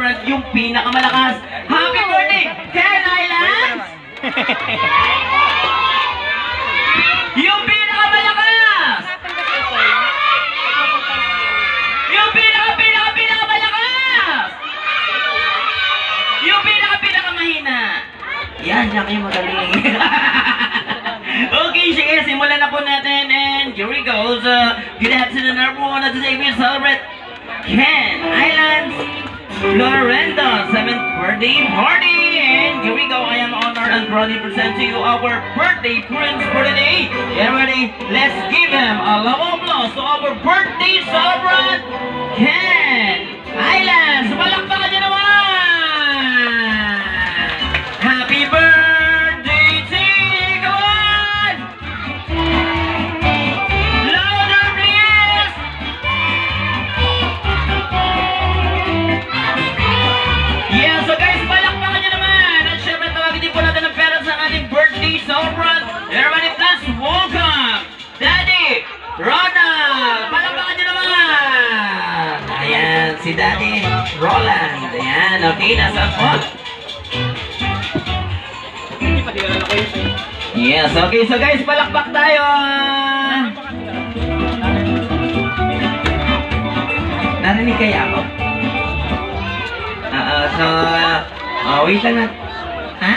celebrant, yung pinakamalakas. Happy birthday, Ken Islands! Yung pinakamalakas! Yung pinakamalakas! Yung pinakamahina! Yan kayo magaling. Okay, sige, simulan na po natin and here we go. So, good afternoon everyone. Today we celebrate Ken Islands Florendo 7th birthday party. And here we go. I am honored and proudly present to you our birthday prince for the day. Get ready? Let's give him a loud applause to our birthday celebrant, Ken Islands. Palakpakan niyo naman! Happy birthday to you! Come on! Louder, please! Yeah, so guys, palakpakan niyo naman! At syempre, tawagin din po natin ang parents ng ating birthday celebrant. Everybody, please welcome Daddy Ronald! Palakpakan niyo naman! Ayan, si Daddy Roland. Ayan, okay, nasa po? Yes, okay, so guys, palakpak tayo! Narinig kaya ako? Wait lang na. Ha?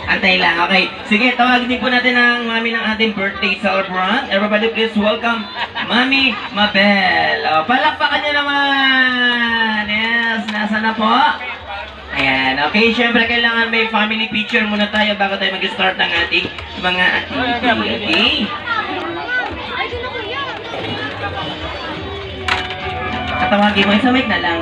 Antay lang, okay. Sige, tawagin din po natin ang mami ng ating birthday celebrant. Everybody please welcome Mami Mabel. Palakpakan niyo naman! Yes, nasa na po? Ayan, okay, syempre kailangan may family picture muna tayo bago tayo mag-start ng ating mga activity, okay? Katawagin mo, isa mic na lang.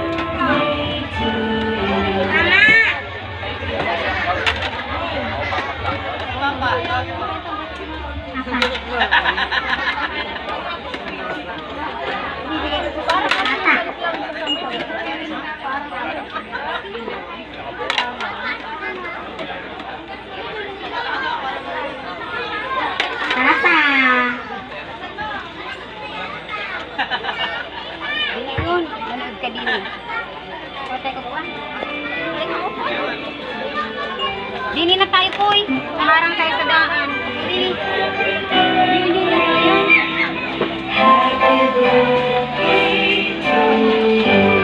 Dini na tayo po eh. Naharang tayo sa daan. Dini. Dini na tayo.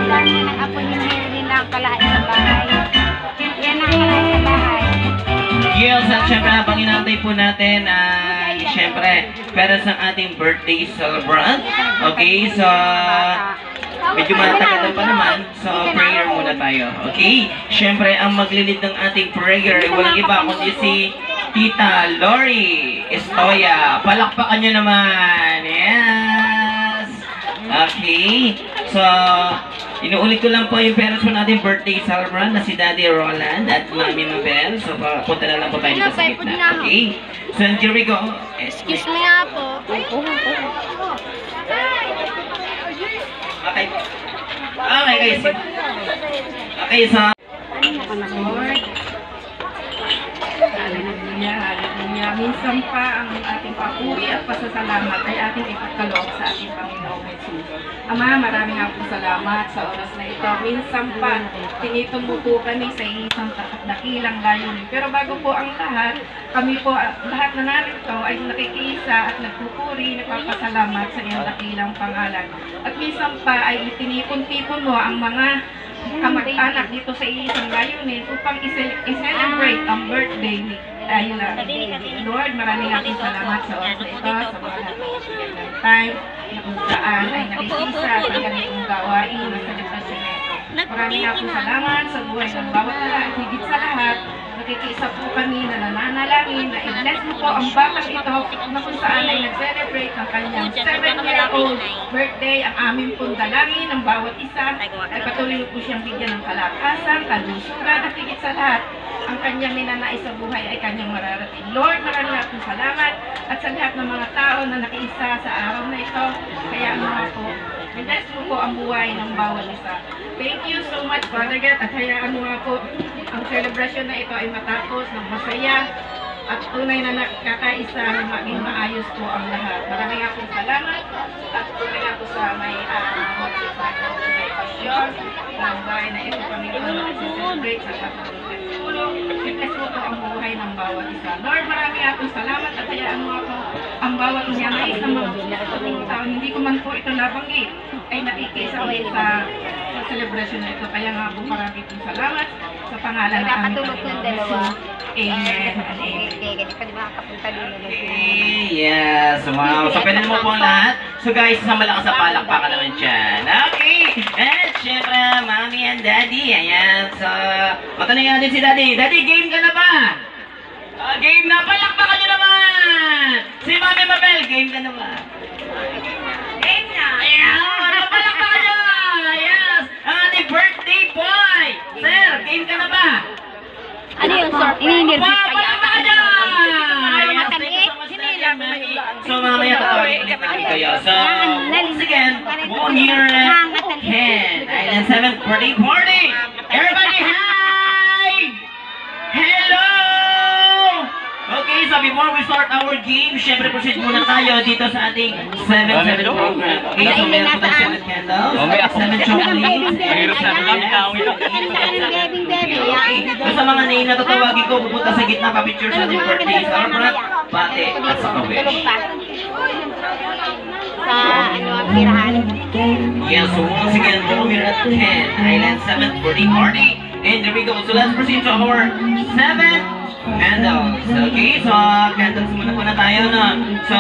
Dami na nag-apo ni Mary na ang kalahin sa bahay. Yan ang kalahin sa bahay. Yes, at syempre habang inantay po natin ay syempre para sa ating birthday celebrant. Okay, so medyo matagalan pa naman, so prayer muna tayo. Okay? Siyempre, ang maglilid ng ating prayer ay walang iba kundi si Tita Lori Estoya. Palakpakan nyo naman. Yes! Okay. So, inuulit ko lang po yung parents po natin birthday celebrant na si Daddy Roland at Mami Mabel. So, punta na lang po tayo sa gitna. Okay? So, here we go. Excuse me nga po. Okay. Okay, guys. Okay, so Lord, hallelujah, hallelujah. Minsan pa ang ating papuri at pasasalamat ay ating ipagkaloob sa ating Panginoong Jesus. Ama, maraming nga po salamat sa oras na ito. Minsan pa, tinitumbo po kami sa isang dakilang layunin. Pero bago po ang lahat, kami po, lahat na narito ay nakikisa at nagpupuri, nagpapasalamat sa iyong dakilang pangalan. At minsan pa ay itinipon-tipon mo ang mga kamag-anak dito sa isang layunin upang i-celebrate ang birthday ni Lord. Maraming akong salamat sa oras na ito, sa mga lahat ng time na kung saan ay nakikisa sa ganitong gawain na celebration na ito. Maraming akong salamat sa buhay ng bawat lahat, higit sa lahat. Nakikiisa po kami na nananalangin na i-bless mo po ang batang ito na kung saan ay nag-celebrate ng kanyang 7-year-old birthday. Ang aming pong dalangin ng bawat isa ay patuloy po siyang bigyan ng kalakasan, kalusugan at higit sa lahat. Ang kanyang ninanais sa buhay ay kanyang mararating. Lord, maraming akong salamat at sa lahat ng mga tao na nakiisa sa araw na ito. Kaya mga po, bless mo po ang buhay ng bawat isa. Thank you so much, Father God, at hayaan mo nga po ang celebration na ito ay matapos ng masaya at tunay na nakakaisa na maging maayos po ang lahat. Maraming akong salamat at tunay ako sa may pasyon ng bahay na ito, Panginoon. celebrate sa pagkakas tulong. I-bless po ang buhay ng bawat isa. Lord, marami akong salamat at hayaan mo ako ang bawat niyamais na mga taon. Hindi ko man po ito nabanggit ay nakikisa ko sa celebration na ito. Kaya nga po marami pong salamat sa pangalan ng aming Nakatulog ng dalawa. Amen and amen. Hindi pa di makakapunta dun. Okay, yes, wow. So, pwede mo po ang lahat. So, guys, sa malakas na palakpakan naman dyan. Okay, and syempre, Mommy and Daddy. Ayan, so, matanong natin si Daddy. Daddy, game ka na ba? Game na, palakpakan nyo naman! Si Mommy Mabel, game ka na ba? Game na! Ayan, palakpakan nyo! Yes, ang ating birthday boy! Sir, game ka na ba? Ano yun, sir? Ini-nervous Wow, kaya. palakpakan nyo! Yes, thank you so much, Daddy and Mommy. So, mamaya tatawagin ulit natin kayo. So, once again, 1 year and 10, Island 7th birthday party! Everybody, hi! Hello! Okay, so before we start our game, syempre proceed muna tayo dito sa ating 7-7 program. Okay, so meron po tayo 7 candles, 7 chocolates, Mahirap na Okay, so sa mga name na tatawagin ko, pupunta sa gitna, pa-picture sa ating birthday, celebrant, bate, at sa wish. Sa ano ang tirahan. Yes, so once again, we're at 10, Island 7th birthday party. And there we go. So let's proceed to our 7th candles. Okay, so candles muna po na tayo, no? So,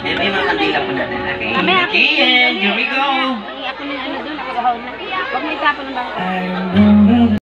may mga kandila po natin, okay? Okay, and here we go. Ako na ano doon, ako na. Huwag mo itapon ng bangko.